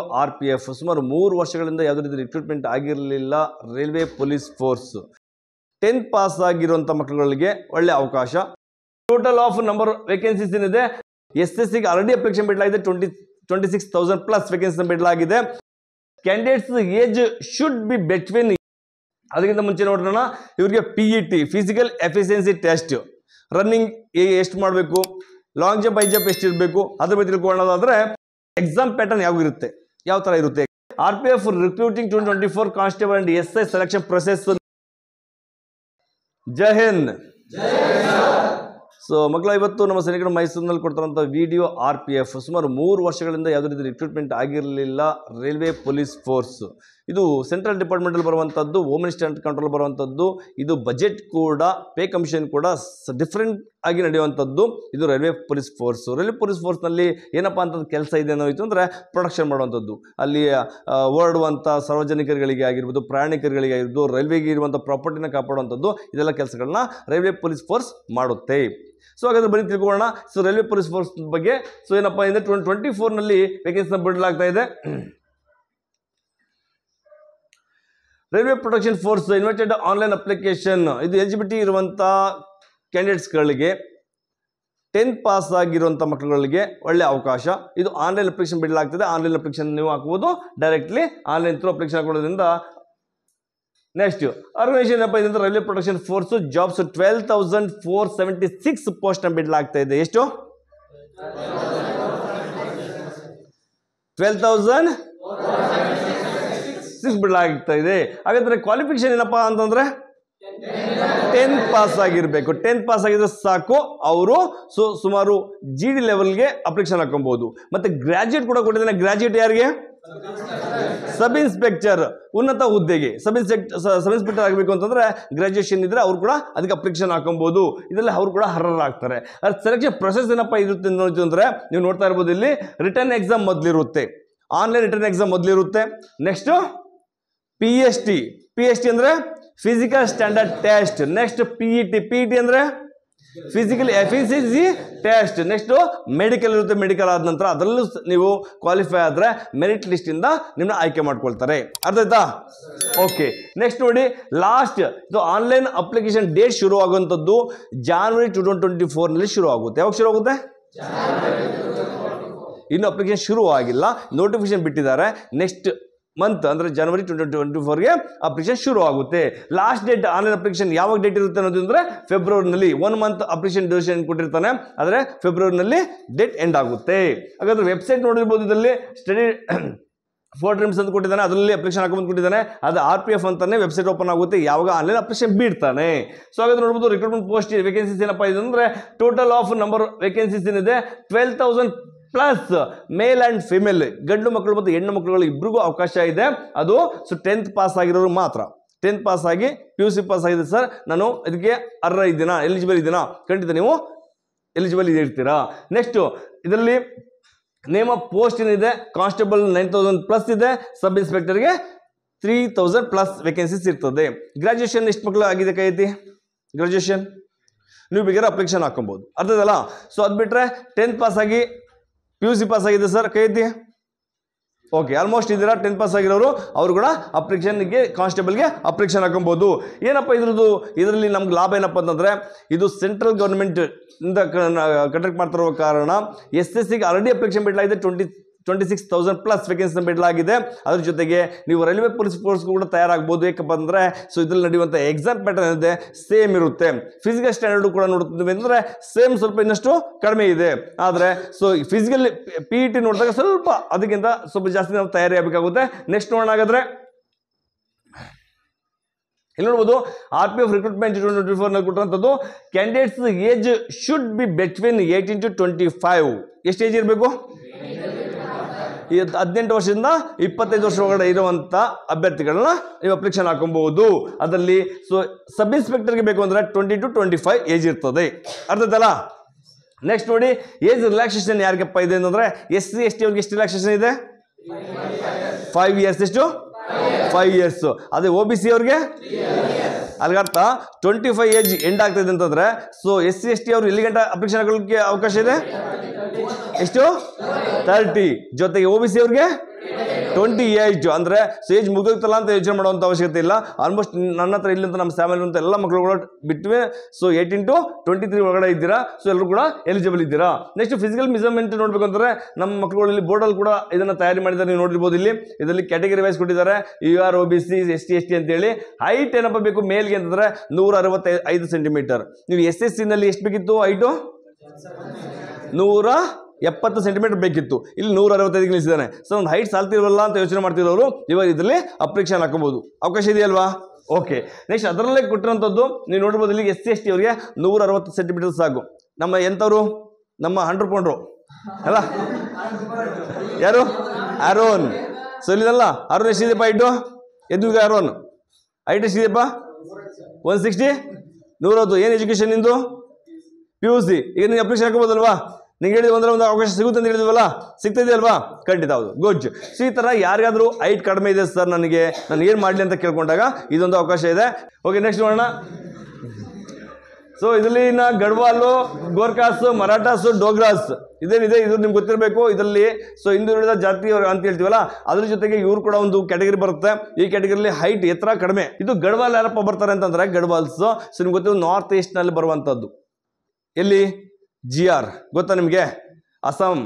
RPF ಸುಮಾರು 3 ವರ್ಷಗಳಿಂದ ಯಾವುದೇ ರೀತಿ ರಿಕ್ರೂಟ್ಮೆಂಟ್ ಆಗಿರಲಿಲ್ಲ railway police force 10th pass ಆಗಿರುವಂಥ ಮಕ್ಕಳುಗಳಿಗೆ ಒಳ್ಳೆ ಅವಕಾಶ. ಟೋಟಲ್ ಆಫ್ ನಂಬರ್ ವೇಕೆನ್ಸೀಸ್ ಏನಿದೆ SSC ಗೆ ಆಲ್ರೆಡಿ ಅಪ್ಲಿಕೇಶನ್ ಬಿಡಲಾಗಿದೆ 26,000 ಪ್ಲಸ್ ವೇಕೆನ್ಸಿ ಬಿಡಲಾಗಿದೆ. Candidates age should be between ಅದಕ್ಕಿಂತ ಮುಂಚೆ ನೋಡೋಣ ಇವರಿಗೆ PET physical efficiency test running ಎಷ್ಟು ಮಾಡಬೇಕು, ಲಾಂಗ್ ಜಂಪ್ ಹೈ ಜಂಪ್ ಎಷ್ಟು ಇರಬೇಕು ಅದ್ರ ಬಗ್ಗೆ ತಿಳ್ಕೊಳ್ಳೋದಾದ್ರೆ ಎಕ್ಸಾಮ್ ಪ್ಯಾಟರ್ನ್ ಯಾವ ತರ ಇರುತ್ತೆ. RPF recruiting 2024 constable and SI selection process. Jai Hind. So ಮಕ್ಕಳ ಇವತ್ತು ನಮ್ಮ ಸೈನಿಕರು ಮೈಸೂರಿನಲ್ಲಿ ಕೊಡ್ತಾರಂಥ ವಿಡಿಯೋ RPF ಸುಮಾರು 3 ವರ್ಷಗಳಿಂದ ಯಾವುದೇ ರೀತಿ ರಿಕ್ರೂಟ್ಮೆಂಟ್ ಆಗಿರಲಿಲ್ಲ ರೈಲ್ವೆ ಪೊಲೀಸ್ ಫೋರ್ಸ್. ಇದು ಸೆಂಟ್ರಲ್ ಡಿಪಾರ್ಟ್ಮೆಂಟಲ್ಲಿ ಬರುವಂಥದ್ದು, ಹೋಮ್ ಮಿನಿಸ್ಟರ್ ಕಂಟ್ರೋಲ್ ಬರುವಂಥದ್ದು. ಇದು ಬಜೆಟ್ ಕೂಡ ಪೇ ಕಮಿಷನ್ ಕೂಡ ಡಿಫ್ರೆಂಟ್ ಆಗಿ ನಡೆಯುವಂಥದ್ದು. ಇದು railway police force. Railway police ಫೋರ್ಸ್ನಲ್ಲಿ ಏನಪ್ಪ ಅಂತಂದು ಕೆಲಸ ಇದೆ ಅನ್ನೋಯಿತು ಅಂದರೆ ಪ್ರೊಡಕ್ಷನ್ ಮಾಡುವಂಥದ್ದು, ಅಲ್ಲಿ ಓಡಾಡುವಂಥ ಸಾರ್ವಜನಿಕರಿಗೆ ಆಗಿರ್ಬೋದು, ಪ್ರಯಾಣಿಕರಿಗೆ ಆಗಿರ್ಬೋದು, ರೈಲ್ವೆಗೆ ಇರುವಂಥ ಪ್ರಾಪರ್ಟಿನ ಕಾಪಾಡುವಂಥದ್ದು, ಇದೆಲ್ಲ ಕೆಲಸಗಳನ್ನ ರೈಲ್ವೆ ಪೊಲೀಸ್ ಫೋರ್ಸ್ ಮಾಡುತ್ತೆ. ಸೊ ಹಾಗಾದ್ರೆ ಬನ್ನಿ ತಿಳ್ಕೊಳ್ಳೋಣ. ಸೊ ರೈಲ್ವೆ ಪೊಲೀಸ್ ಫೋರ್ಸ್ ಬಗ್ಗೆ ಸೊ ಏನಪ್ಪ ಅಂದರೆ 2024ನಲ್ಲಿ ವೇಕೆನ್ಸಿನ ಬಿಡಲಾಗ್ತಾ ಇದೆ. Railway protection force invited online application. ಇದು ಎಲಿಜಿಬಿಲಿಟಿ ಇರುವಂಥ ಕ್ಯಾಂಡಿಡೇಟ್ಸ್ಗಳಿಗೆ 10th ಪಾಸ್ ಆಗಿರುವಂಥ ಮಕ್ಕಳುಗಳಿಗೆ ಒಳ್ಳೆ ಅವಕಾಶ. ಇದು ಆನ್ಲೈನ್ ಅಪ್ಲಿಕೇಶನ್ ಬಿಡಲಾಗ್ತದೆ. ಆನ್ಲೈನ್ ಅಪ್ಲಿಕೇಶನ್ ನೀವು ಹಾಕಬಹುದು ಡೈರೆಕ್ಟ್ಲಿ ಆನ್ಲೈನ್ ಥ್ರೂ ಅಪ್ಲಿಕೇಶನ್ ಹಾಕೋದ್ರಿಂದ. ನೆಕ್ಸ್ಟ್ ಆರ್ಗನೈಸೇಷನ್ ಏನಪ್ಪ ಇದೆ railway protection force jobs 12,476 post ಬಿಡಲಾಗ್ತಾ ಇದೆ. ಎಷ್ಟು? 12,476 ಬಿಡಲಾಗ್ತಾ ಇದೆ. ಹಾಗಾದ್ರೆ ಕ್ವಾಲಿಫಿಕೇಶನ್ ಏನಪ್ಪಾ ಅಂತಂದ್ರೆ 10th ಪಾಸ್ ಆಗಿರ್ಬೇಕು. 10th ಪಾಸ್ ಆಗಿದ್ರೆ ಸಾಕು. ಅವರು ಸುಮಾರು GD ಲೆವೆಲ್ಗೆ ಅಪ್ಲಿಕೇಶನ್ ಹಾಕೊಬಹುದು. ಮತ್ತೆ ಗ್ರಾಜುಯೇಟ್ ಕೂಡ ಕೊಟ್ಟಿದ್ದಾನೆ. ಗ್ರಾಜುಯೇಟ್ ಯಾರಿಗೆ? ಸಬ್ ಇನ್ಸ್ಪೆಕ್ಟರ್ ಉನ್ನತ ಹುದ್ದೆಗೆ ಸಬ್ ಇನ್ಸ್ಪೆಕ್ಟರ್ ಆಗಬೇಕು ಅಂತಂದ್ರೆ ಗ್ರಾಜುಯೇಷನ್ ಇದ್ರೆ ಅವ್ರು ಕೂಡ ಅದಕ್ಕೆ ಅಪ್ಲಿಕೇಶನ್ ಹಾಕೊಬಹುದು. ಇದರಲ್ಲಿ ಅವ್ರು ಕೂಡ ಅರ್ಹರಾಗ್ತಾರೆ. ಅದ್ರ ಸೆಲೆಕ್ಷನ್ ಪ್ರೊಸೆಸ್ ಏನಪ್ಪ ಇರುತ್ತೆ ಅಂದ್ರೆ ನೀವು ನೋಡ್ತಾ ಇರ್ಬೋದು ಇಲ್ಲಿ ರಿಟರ್ನ್ ಎಕ್ಸಾಮ್ ಮೊದಲಿರುತ್ತೆ, ಆನ್ಲೈನ್ ರಿಟರ್ನ್ ಎಕ್ಸಾಮ್ ಮೊದಲಿರುತ್ತೆ. ನೆಕ್ಸ್ಟ್ PST ಅಂದ್ರೆ physical standard test. Next PET ಅಂದ್ರೆ physical efficiency test. Next medical ಇರುತ್ತೆ. ಮೆಡಿಕಲ್ ಆದ ನಂತರ ಅದರಲ್ಲೂ ನೀವು ಕ್ವಾಲಿಫೈ ಆದರೆ ಮೆರಿಟ್ ಲಿಸ್ಟ್ ಇಂದ ನಿಮ್ಮನ್ನ ಆಯ್ಕೆ ಮಾಡ್ಕೊಳ್ತಾರೆ. ಅರ್ಥ ಆಯ್ತಾ? ಓಕೆ. ನೆಕ್ಸ್ಟ್ ನೋಡಿ ಲಾಸ್ಟ್ ಇದು ಆನ್ಲೈನ್ ಅಪ್ಲಿಕೇಶನ್ ಡೇಟ್ ಶುರು ಆಗುವಂಥದ್ದು January 2024ನಲ್ಲಿ ಶುರು ಆಗುತ್ತೆ. ಯಾವಾಗ ಶುರು ಆಗುತ್ತೆ? ಇನ್ನು ಅಪ್ಲಿಕೇಶನ್ ಶುರು ಆಗಿಲ್ಲ, ನೋಟಿಫಿಕೇಶನ್ ಬಿಟ್ಟಿದ್ದಾರೆ. ನೆಕ್ಸ್ಟ್ ಮಂತ್ ಅಂದರೆ January 2024ಗೆ ಅಪ್ಲಿಕೇಶನ್ ಶುರು ಆಗುತ್ತೆ. ಲಾಸ್ಟ್ ಡೇಟ್ ಆನ್ಲೈನ್ ಅಪ್ಲಿಕೇಶನ್ ಯಾವಾಗ ಡೇಟ್ ಇರುತ್ತೆ ಅನ್ನೋದು ಅಂದರೆ ಫೆಬ್ರವರಿನಲ್ಲಿ. 1 ಮಂತ್ ಅಪ್ಲಿಕೇಶನ್ ಡ್ಯೂರೇಷನ್ ಕೊಟ್ಟಿರ್ತಾನೆ, ಆದರೆ ಫೆಬ್ರವರಿನಲ್ಲಿ ಡೇಟ್ ಎಂಡ್ ಆಗುತ್ತೆ. ಹಾಗಾದ್ರೆ ವೆಬ್ಸೈಟ್ ನೋಡಿರ್ಬೋದು. ಇದರಲ್ಲಿ ಸ್ಟಡಿ 4 ಡ್ರೀಮ್ಸ್ ಅಂತ ಕೊಟ್ಟಿದ್ದಾನೆ, ಅದರಲ್ಲಿ ಅಪ್ಲಿಕೇಶನ್ ಹಾಕೊಂಡ್ ಕೊಟ್ಟಿದ್ದಾನೆ. ಅದು RPF ಅಂತಾನೆ ವೆಬ್ಸೈಟ್ ಓಪನ್ ಆಗುತ್ತೆ ಯಾವಾಗ ಆನ್ಲೈನ್ ಅಪ್ಲಿಕೇಶನ್ ಬಿಡ್ತಾನೆ. ಸೊ ಹಾಗಾದ್ರೆ ನೋಡ್ಬೋದು ರಿಕ್ರೂಟ್ಮೆಂಟ್ ಪೋಸ್ಟ್ ವೇಕೆನ್ಸೀಸ್ ಏನಪ್ಪ ಇದೆ ಅಂದರೆ ಟೋಟಲ್ ಆಫ್ ನಂಬರ್ ವೇಕೆನ್ಸೀಸ್ ಏನಿದೆ 12,000 ಪ್ಲಸ್ ಮೇಲ್ ಅಂಡ್ ಫಿಮೇಲ್, ಗಂಡು ಮಕ್ಕಳು ಮತ್ತು ಹೆಣ್ಣು ಮಕ್ಕಳುಗಳು ಇಬ್ಬರಿಗೂ ಅವಕಾಶ ಇದೆ. ಅದು 10th ಪಾಸ್ ಆಗಿರೋರು ಮಾತ್ರ. 10th ಪಾಸ್ ಆಗಿ PUC ಪಾಸ್ ಆಗಿದೆ ಸರ್, ನಾನು ಇದಕ್ಕೆ ಅರ್ಹ ಇದ್ದೀನಾ, ಎಲಿಜಿಬಲ್ ಇದ್ದೀನಾ? ಖಂಡಿತ ನೀವು ಎಲಿಜಿಬಲ್ ಇರ್ತೀರಾ. ನೆಕ್ಸ್ಟ್ ಇದರಲ್ಲಿ ನೇಮ್ ಆಫ್ ಪೋಸ್ಟ್ ಏನಿದೆ ಕಾನ್ಸ್ಟೇಬಲ್ 9,000 ಪ್ಲಸ್ ಇದೆ, ಸಬ್ ಇನ್ಸ್ಪೆಕ್ಟರ್ಗೆ 3,000 ಪ್ಲಸ್ ವೇಕೆನ್ಸೀಸ್ ಇರ್ತದೆ. ಗ್ರಾಜುಯೇಷನ್ ಎಷ್ಟು ಮಕ್ಕಳು ಆಗಿದೆ ಕೈ ಐತಿ? ಗ್ರಾಜುಯೇಷನ್ ನೀವು ಬೇಕಾದ್ರೆ ಅಪ್ಲಿಕೇಶನ್ ಹಾಕೊಬಹುದು. ಅರ್ಥದಲ್ಲ? ಸೊ ಅದು ಬಿಟ್ಟರೆ 10th ಪಾಸ್ ಆಗಿ PUC ಪಾಸ್ ಆಗಿದೆ ಸರ್, ಕೈ ಐತಿ? ಓಕೆ, ಆಲ್ಮೋಸ್ಟ್ ಇದ್ದೀರಾ. 10th ಪಾಸ್ ಆಗಿರೋರು ಅವರು ಕೂಡ ಅಪ್ಲಿಕೇಶನ್ಗೆ ಕಾನ್ಸ್ಟೇಬಲ್ಗೆ ಅಪ್ಲಿಕೇಶನ್ ಹಾಕೊಬಹುದು. ಏನಪ್ಪ ಇದರಲ್ಲಿ ನಮ್ಗೆ ಲಾಭ ಏನಪ್ಪ ಅಂತಂದರೆ ಇದು ಸೆಂಟ್ರಲ್ ಗೌರ್ಮೆಂಟ್ ಇಂದ ಕಂಡಕ್ಟ್ ಮಾಡ್ತಿರುವ ಕಾರಣ SSC ಗೆ ಆಲ್ರೆಡಿ ಅಪ್ಲಿಕೇಶನ್ ಬಿಡಲಾಗಿದೆ 26,000 ಪ್ಲಸ್ ವೇಕೆನ್ಸಿ ಬಿಡಲಾಗಿದೆ. ಅದ್ರ ಜೊತೆಗೆ ನೀವು ರೈಲ್ವೆ ಪೊಲೀಸ್ ಫೋರ್ಸ್ ಕೂಡ ತಯಾರಾಗಬಹುದು. ಯಾಕಪ್ಪ ಅಂದರೆ ಸೊ ಇದರಲ್ಲಿ ನಡೆಯುವಂಥ ಎಕ್ಸಾಮ್ ಪ್ಯಾಟರ್ನ್ ಇದೆ ಸೇಮ್ ಇರುತ್ತೆ. ಫಿಸಿಕಲ್ ಸ್ಟ್ಯಾಂಡರ್ಡ್ ಕೂಡ ನೋಡ್ತಿದ್ವಿ ಅಂದರೆ ಸೇಮ್ ಸ್ವಲ್ಪ ಇನ್ನಷ್ಟು ಕಡಿಮೆ ಇದೆ. ಆದರೆ ಸೊ ಫಿಸಿಕಲ್ PET ನೋಡಿದಾಗ ಸ್ವಲ್ಪ ಅದಕ್ಕಿಂತ ಸ್ವಲ್ಪ ಜಾಸ್ತಿ ನಾವು ತಯಾರಿ ಆಗಬೇಕಾಗುತ್ತೆ. ನೆಕ್ಸ್ಟ್ ನೋಡೋಣ. ಹಾಗಾದ್ರೆ ಇಲ್ಲಿ ನೋಡ್ಬೋದು RPF ರಿಕ್ರೂಟ್ಮೆಂಟ್ 2024ನಲ್ಲಿ ಕೊಟ್ಟಿರುವಂಥದ್ದು candidates age should be between 18 to 25. ಎಷ್ಟು ಏಜ್ ಇರಬೇಕು? 18 ವರ್ಷದಿಂದ 25 ವರ್ಷ ಒಳಗಡೆ ಇರುವಂಥ ಅಭ್ಯರ್ಥಿಗಳನ್ನ ನೀವು ಅಪ್ಲಿಕೇಶನ್ ಹಾಕೊಬಹುದು. ಅದರಲ್ಲಿ ಸೊ ಸಬ್ ಇನ್ಸ್ಪೆಕ್ಟರ್ಗೆ ಬೇಕು ಅಂದರೆ 20 to 25 ಏಜ್ ಇರ್ತದೆ. ಅರ್ಥದಲ್ಲ? ನೆಕ್ಸ್ಟ್ ನೋಡಿ ಏಜ್ ರಿಲ್ಯಾಕ್ಸೇಷನ್ ಯಾರಿಗಪ್ಪ ಇದೆ ಅಂತಂದರೆ SC ST ಅವ್ರಿಗೆ ಎಷ್ಟು ರಿಲ್ಯಾಕ್ಸೇಷನ್ ಇದೆ? 5 years. ಎಷ್ಟು? 5 years. ಅದೇ OBC ಅವ್ರಿಗೆ ಅಲ್ಗರ್ಥ 25 ಏಜ್ ಎಂಡ್ ಆಗ್ತದೆ ಅಂತಂದ್ರೆ ಸೊ SC ST ಅವರು ಎಲ್ಲಿ ಗಂಟ ಅಪ್ಲಿಕೇಶನ್ ಹಾಕೊಳ್ಳಕ್ಕೆ ಅವಕಾಶ ಇದೆ? ಎಷ್ಟು? 30. ಜೊತೆಗೆ OBC ಅವ್ರಿಗೆ 28 ಅಂದರೆ ಏಜ್ ಮುಗಿದೋಗ್ತಲ್ಲ ಅಂತ ಯೋಚನೆ ಮಾಡುವಂಥ ಅವಶ್ಯಕತೆ ಇಲ್ಲ. ಆಲ್ಮೋಸ್ಟ್ ನನ್ನ ಹತ್ರ ಇಲ್ಲಂತ ನಮ್ಮ ಫ್ಯಾಮಿಲಿ ಅಂತ ಎಲ್ಲ ಮಕ್ಕಳು ಕೂಡ ಬಿಟ್ವೆ. ಸೊ 18 to 23 ಒಳಗಡೆ ಇದ್ದೀರಾ. ಸೊ ಎಲ್ಲರೂ ಕೂಡ ಎಲಿಜಿಬಲ್ ಇದ್ದೀರಾ. ನೆಕ್ಸ್ಟ್ ಫಿಸಿಕಲ್ ಮೆಜರ್ಮೆಂಟ್ ನೋಡ್ಬೇಕು ಅಂದರೆ ನಮ್ಮ ಮಕ್ಕಳುಗಳಲ್ಲಿ ಬೋರ್ಡಲ್ಲಿ ಕೂಡ ಇದನ್ನು ತಯಾರಿ ಮಾಡಿದ್ದಾರೆ, ನೀವು ನೋಡಿರ್ಬೋದು. ಇದರಲ್ಲಿ ಕ್ಯಾಟಗರಿ ವೈಸ್ ಕೊಟ್ಟಿದ್ದಾರೆ, UR OBC ST ST ಅಂತೇಳಿ. ಹೈಟ್ ಏನಪ್ಪ ಬೇಕು ಮೇಲ್ಗೆ ಅಂತಂದರೆ 165 ಸೆಂಟಿಮೀಟರ್. ನೀವು SSC ನಲ್ಲಿ ಎಷ್ಟು ಬೇಕಿತ್ತು ಹೈಟು? 170 ಸೆಂಟಿಮೀಟರ್ ಬೇಕಿತ್ತು. ಇಲ್ಲಿ 165 ನಿಲ್ಲಿಸಿದ್ದಾನೆ. ಸೊ ಒಂದು ಹೈಟ್ ಸಾಲ್ತಿರಲ್ಲ ಅಂತ ಯೋಚನೆ ಮಾಡ್ತಿರೋರು ಇವಾಗ ಇದರಲ್ಲಿ ಅಪ್ಲಿಕೇಶನ್ ಹಾಕೋಬಹುದು, ಅವಕಾಶ ಇದೆಯಲ್ವಾ? ಓಕೆ. ನೆಕ್ಸ್ಟ್ ಅದರಲ್ಲೇ ಕೊಟ್ಟಿರೋಂಥದ್ದು ನೀವು ನೋಡ್ಬೋದು. ಇಲ್ಲಿ SC ST ಅವರಿಗೆ 160 ಸೆಂಟಿಮೀಟರ್ ಸಾಕು. ನಮ್ಮ ಎಂಥವ್ರು? ನಮ್ಮ 100 ಪೌಂಡ್ರು ಅಲ್ಲ, ಯಾರು? ಆರೋನ್. ಸೊ ಇಲ್ಲಿದಲ್ಲ ಆರೋನ್ ಎಷ್ಟಿದೆಯಪ್ಪ ಹೈಟು? ಎದ್ವಿಗ ಆರೋನ್ ಹೈಟ್ ಎಷ್ಟಿದೆಯಪ್ಪ? 160, 110. ಏನು ಎಜುಕೇಶನ್ ನಿಂದು? PUC. ಈಗ ನೀವು ಅಪ್ಲಿಕೇಶನ್ ಹಾಕೋಬೋದಲ್ವಾ? ನಿಂಗೆ ಹೇಳಿದ ಒಂದು ಅವಕಾಶ ಸಿಗುತ್ತೆ ಅಂತ ಹೇಳಿದ್ವಲ್ಲ, ಸಿಗ್ತಿದೆಯಲ್ವಾ? ಖಂಡಿತ ಹೌದು. ಗುಡ್. ಸೊ ಈ ಥರ ಯಾರಿಗಾದರೂ ಹೈಟ್ ಕಡಿಮೆ ಇದೆ ಸರ್, ನಾನು ಏನು ಮಾಡಲಿ ಅಂತ ಕೇಳ್ಕೊಂಡಾಗ ಇದೊಂದು ಅವಕಾಶ ಇದೆ. ಓಕೆ, ನೆಕ್ಸ್ಟ್ ನೋಡೋಣ. ಸೊ ಇದರಲ್ಲಿ ಗಡ್ವಾಲು, ಗೋರ್ಖಾಸ್, ಮರಾಠಾಸ್, ಡೋಗ್ರಾಸ್ ಇದೇನಿದೆ ಇದು ನಿಮ್ಗೆ ಗೊತ್ತಿರಬೇಕು. ಇದರಲ್ಲಿ ಸೊ ಹಿಂದುಳಿದ ಜಾತಿ ಅಂತ ಹೇಳ್ತೀವಲ್ಲ, ಅದ್ರ ಜೊತೆಗೆ ಇವ್ರು ಕೂಡ ಒಂದು ಕ್ಯಾಟಗರಿ ಬರುತ್ತೆ. ಈ ಕ್ಯಾಟಗರಿಲಿ ಹೈಟ್ ಎತ್ತರ ಕಡಿಮೆ. ಇದು ಗಡ್ವಾಲ್ ಯಾರಪ್ಪ ಬರ್ತಾರೆ ಅಂತಂದ್ರೆ ಗಡ್ವಾಲ್ಸ್. ಸೊ ನಿಮ್ಗೆ ಗೊತ್ತಿರೋ ನಾರ್ತ್ ಈಸ್ಟ್ ನಲ್ಲಿ ಬರುವಂತದ್ದು. ಎಲ್ಲಿ? GR ಗೊತ್ತಾ ನಿಮಗೆ? ಅಸ್ಸಾಂ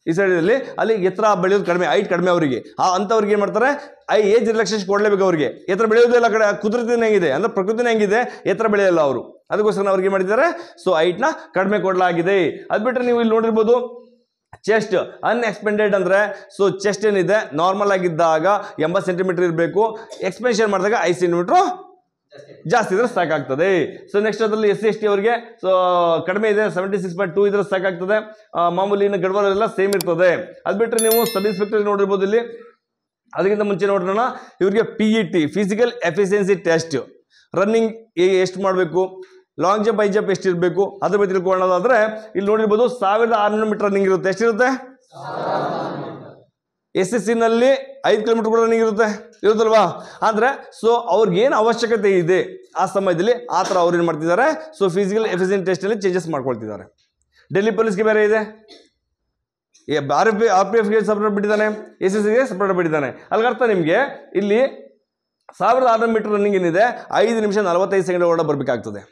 ಈ ಸೈಡಲ್ಲಿ ಅಲ್ಲಿ ಎತ್ತರ ಬೆಳೆಯೋದು ಕಡಿಮೆ, ಹೈಟ್ ಕಡಿಮೆ ಅವರಿಗೆ. ಅಂಥವ್ರಿಗೆ ಏನು ಮಾಡ್ತಾರೆ? ಏಜ್ ರಿಲ್ಯಾಕ್ಸೇಷನ್ ಕೊಡಲೇಬೇಕು ಅವರಿಗೆ. ಎತ್ತರ ಬೆಳೆಯೋದಿಲ್ಲ ಕಡೆ ಕುದುರೆತಿನ ಹೆಂಗಿದೆ ಅಂದರೆ ಪ್ರಕೃತಿನ ಹೆಂಗಿದೆ, ಎತ್ತರ ಬೆಳೆಯಲ್ಲ ಅವರು. ಅದಕ್ಕೋಸ್ಕರ ಅವ್ರಿಗೆ ಏನು ಮಾಡಿದ್ದಾರೆ? ಸೊ ಹೈಟ್ನ ಕಡಿಮೆ ಕೊಡಲಾಗಿದೆ. ಅದು ಬಿಟ್ಟರೆ ನೀವು ಇಲ್ಲಿ ನೋಡಿರ್ಬೋದು ಚೆಸ್ಟ್ ಅನ್ಎಕ್ಸ್ಪೆಂಡೆಡ್ ಅಂದರೆ ಸೊ ಚೆಸ್ಟ್ ಏನಿದೆ ನಾರ್ಮಲ್ ಆಗಿದ್ದಾಗ 80 ಸೆಂಟಿಮೀಟರ್ ಇರಬೇಕು. ಎಕ್ಸ್ಪೆನ್ಷನ್ ಮಾಡಿದಾಗ 5 ಸೆಂಟಿಮೀಟ್ರು ಜಾಸ್ತಿ ಇದ್ರೆ ಸಾಕಾಗ್ತದೆ. ಸೊ ನೆಕ್ಸ್ಟ್ ಅದರಲ್ಲಿ SC ST ಅವರಿಗೆ ಸೊ ಕಡಿಮೆ ಇದೆ, 76.2 ಇದ್ರೆ ಸಾಕಾಗ್ತದೆ. ಮಾಮೂಲಿ ಗಡ್ವಾಲೆಲ್ಲ ಸೇಮ್ ಇರ್ತದೆ. ಅದು ಬಿಟ್ಟರೆ ನೀವು ಸಬ್ ಇನ್ಸ್ಪೆಕ್ಟರ್ ನೋಡಿರ್ಬೋದು. ಇಲ್ಲಿ ಅದಕ್ಕಿಂತ ಮುಂಚೆ ನೋಡೋಣ, ಇವರಿಗೆ PET physical efficiency test, running ಎಷ್ಟು ಮಾಡಬೇಕು, ಲಾಂಗ್ ಜಂಪ್ ಹೈ ಜಂಪ್ ಎಷ್ಟಿರಬೇಕು ಅದ್ರ ಬಗ್ಗೆ ತಿಳ್ಕೊಳ್ಳೋದಾದ್ರೆ ಇಲ್ಲಿ ನೋಡಿರ್ಬೋದು 1600 ಮೀಟರ್ ರನ್ನಿಂಗ್ ಇರುತ್ತೆ. ಎಷ್ಟಿರುತ್ತೆ? SSC ನಲ್ಲಿ 5 ಕಿಲೋಮೀಟರ್ ಕೂಡ ರನ್ನಿಂಗ್ ಇರುತ್ತಲ್ವಾ? ಅಂದ್ರೆ ಸೊ ಅವ್ರಿಗೇನು ಅವಶ್ಯಕತೆ ಇದೆ ಆ ಸಮಯದಲ್ಲಿ ಆ ಥರ ಅವ್ರು ಏನು ಮಾಡ್ತಿದ್ದಾರೆ? ಸೊ ಫಿಸಿಕಲ್ ಎಫಿಷಿಯನ್ಸಿ ಟೆಸ್ಟಲ್ಲಿ ಚೇಂಜಸ್ ಮಾಡ್ಕೊಳ್ತಿದ್ದಾರೆ. ಡೆಲ್ಲಿ ಪೊಲೀಸ್ಗೆ ಬೇರೆ ಇದೆ, RPFಗೆ ಸಪ್ರೇಟ್ ಬಿಟ್ಟಿದ್ದಾನೆ, SSCಗೆ ಸಪ್ರೇಟ್ ಬಿಟ್ಟಿದ್ದಾನೆ. ಅಲ್ಲಿಗರ್ಥ ನಿಮಗೆ ಇಲ್ಲಿ 1600 ಮೀಟರ್ ರನ್ನಿಂಗ್ ಏನಿದೆ 5 ನಿಮಿಷ 45 ಸೆಕೆಂಡ್ ಒಳಗಡೆ ಬರಬೇಕಾಗ್ತದೆ.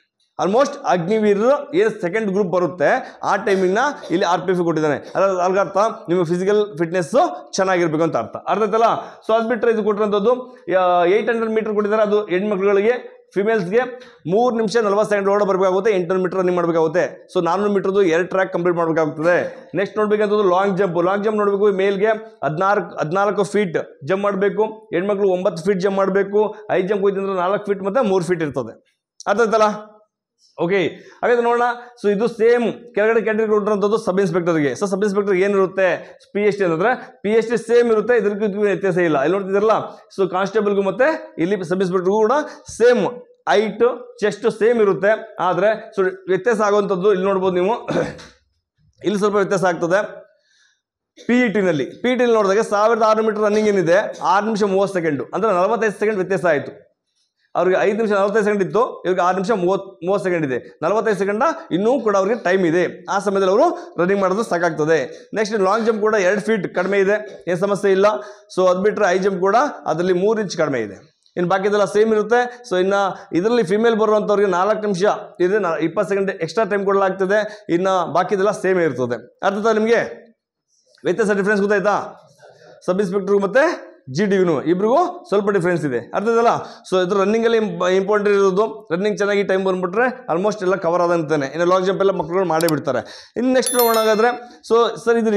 ಆಲ್ಮೋಸ್ಟ್ ಅಗ್ನಿವೀರ್ ಏನು ಸೆಕೆಂಡ್ ಗ್ರೂಪ್ ಬರುತ್ತೆ ಆ ಟೈಮಿಂಗ್ನ ಇಲ್ಲಿ RPF ಕೊಟ್ಟಿದ್ದಾನೆ. ಅಲ್ಗರ್ಥ ನಿಮ್ಮ ಫಿಸಿಕಲ್ ಫಿಟ್ನೆಸ್ಸು ಚೆನ್ನಾಗಿರ್ಬೇಕು ಅಂತ ಅರ್ಥ ಆಯ್ತಲ್ಲ. ಸೊ ಅದು ಬಿಟ್ಟರೆ ಇದು ಕೊಟ್ಟಿರೋಂಥದ್ದು 800 ಮೀಟರ್ ಕೊಟ್ಟಿದ್ದಾರೆ. ಅದು ಹೆಣ್ಮಕ್ಳುಗಳಿಗೆ, ಫಿಮೇಲ್ಸ್ಗೆ 3 ನಿಮಿಷ 40 ಸೆಕೆಂಡ್ ಒಳಗಡೆ ಬರಬೇಕಾಗುತ್ತೆ. 800 ಮೀಟರ್ ರನ್ನಿಂಗ್ ಮಾಡಬೇಕಾಗುತ್ತೆ. ಸೊ 400 ಮೀಟರ್ದು 2 ಟ್ರ್ಯಾಕ್ ಕಂಪ್ಲೀಟ್ ಮಾಡಬೇಕಾಗ್ತದೆ. ನೆಕ್ಸ್ಟ್ ನೋಡ್ಬೇಕಂತದ್ದು ಲಾಂಗ್ ಜಂಪ್ ನೋಡಬೇಕು. ಮೇಲ್ಗೆ 14 ಫೀಟ್ ಜಂಪ್ ಮಾಡಬೇಕು. ಹೆಣ್ಮಕ್ಳು 9 ಫೀಟ್ ಜಂಪ್ ಮಾಡಬೇಕು. ಹೈ ಜಂಪ್ ಹೋಯ್ತಂದ್ರೆ 4 ಫೀಟ್ ಮತ್ತು 3 ಫೀಟ್ ಇರ್ತದೆ. ಅರ್ಥ ಆಯ್ತಲ್ಲ? ಓಕೆ, ಹಾಗಾದ್ರೆ ನೋಡೋಣ. ಸೊ ಇದು ಸೇಮ್ ಕೆಳಗಡೆ ಕ್ಯಾಟಗರಿ ಕೊಟ್ಟಿರುವಂಥದ್ದು ಸಬ್ ಇನ್ಸ್ಪೆಕ್ಟರ್ಗೆ. ಸೊ ಸಬ್ ಇನ್ಸ್ಪೆಕ್ಟರ್ ಏನಿರುತ್ತೆ? PST ಅಂತಂದ್ರೆ PST ಸೇಮ್ ಇರುತ್ತೆ, ಇದಕ್ಕೂ ವ್ಯತ್ಯಾಸ ಇಲ್ಲ. ಇಲ್ಲಿ ನೋಡ್ತಿದ್ರಲ್ಲ, ಸೊ ಕಾನ್ಸ್ಟೇಬಲ್ಗೂ ಮತ್ತೆ ಇಲ್ಲಿ ಸಬ್ ಇನ್ಸ್ಪೆಕ್ಟರ್ಗೂ ಕೂಡ ಸೇಮ್ ಹೈಟ್ ಚೆಸ್ಟ್ ಸೇಮ್ ಇರುತ್ತೆ. ಆದರೆ ಸೊ ವ್ಯತ್ಯಾಸ ಆಗುವಂಥದ್ದು ಇಲ್ಲಿ ನೋಡ್ಬೋದು ನೀವು, ಇಲ್ಲಿ ಸ್ವಲ್ಪ ವ್ಯತ್ಯಾಸ ಆಗ್ತದೆ. PET ನಲ್ಲಿ ನೋಡಿದಾಗ 1600 ಮೀಟರ್ ರನ್ನಿಂಗ್ ಏನಿದೆ 6 ನಿಮಿಷ 30 ಸೆಕೆಂಡು ಅಂದರೆ 45 ಸೆಕೆಂಡ್ ವ್ಯತ್ಯಾಸ ಆಯಿತು. ಅವ್ರಿಗೆ 5 ನಿಮಿಷ 45 ಸೆಕೆಂಡ್ ಇತ್ತು, ಇವ್ರಿಗೆ 6 ನಿಮಿಷ 30 ಸೆಕೆಂಡ್ ಇದೆ. 45 ಸೆಕೆಂಡ್ ಇನ್ನೂ ಕೂಡ ಅವ್ರಿಗೆ ಟೈಮ್ ಇದೆ. ಆ ಸಮಯದಲ್ಲಿ ಅವರು ರನ್ನಿಂಗ್ ಮಾಡೋದು ಸಾಕಾಗ್ತದೆ. ನೆಕ್ಸ್ಟ್ ಲಾಂಗ್ ಜಂಪ್ ಕೂಡ 2 ಫೀಟ್ ಕಡಿಮೆ ಇದೆ, ಏನು ಸಮಸ್ಯೆ ಇಲ್ಲ. ಸೊ ಅದು ಬಿಟ್ಟರೆ ಹೈ ಜಂಪ್ ಕೂಡ ಅದರಲ್ಲಿ 3 ಇಂಚ್ ಕಡಿಮೆ ಇದೆ. ಇನ್ನು ಬಾಕಿದೆಲ್ಲ ಸೇಮ್ ಇರುತ್ತೆ. ಸೊ ಇನ್ನು ಇದರಲ್ಲಿ ಫಿಮೇಲ್ ಬರುವಂಥವ್ರಿಗೆ 4 ನಿಮಿಷ ಇದೆ, 20 ಸೆಕೆಂಡ್ ಎಕ್ಸ್ಟ್ರಾ ಟೈಮ್ ಕೊಡಲಾಗ್ತದೆ. ಇನ್ನು ಬಾಕಿದೆಲ್ಲ ಸೇಮ್ ಇರ್ತದೆ. ಅರ್ಥ ನಿಮಗೆ ವ್ಯತ್ಯಾಸ ಡಿಫ್ರೆನ್ಸ್ ಗೊತ್ತಾಯ್ತಾ? ಸಬ್ ಇನ್ಸ್ಪೆಕ್ಟರ್ಗೂ ಮತ್ತು GDಗೂ ಇಬ್ರಿಗೂ ಸ್ವಲ್ಪ ಡಿಫ್ರೆನ್ಸ್ ಇದೆ. ಅರ್ಥದಲ್ಲ? ಸೊ ಇದು ರನ್ನಿಂಗಲ್ಲಿ ಇಂಪಾರ್ಟೆಂಟ್ ಇರೋದು. ರನ್ನಿಂಗ್ ಚೆನ್ನಾಗಿ ಟೈಮ್ ಬಂದುಬಿಟ್ರೆ ಆಲ್ಮೋಸ್ಟ್ ಎಲ್ಲ ಕವರ್ ಆದಂತಾನೆ. ಇನ್ನು ಲಾಂಗ್ ಜಂಪ್ ಎಲ್ಲ ಮಕ್ಕಳು ಮಾಡೇ ಬಿಡ್ತಾರೆ. ಇನ್ನು ನೆಕ್ಸ್ಟ್ ನೋಡೋದಾದ್ರೆ ಸೊ ಸರ್ ಇದು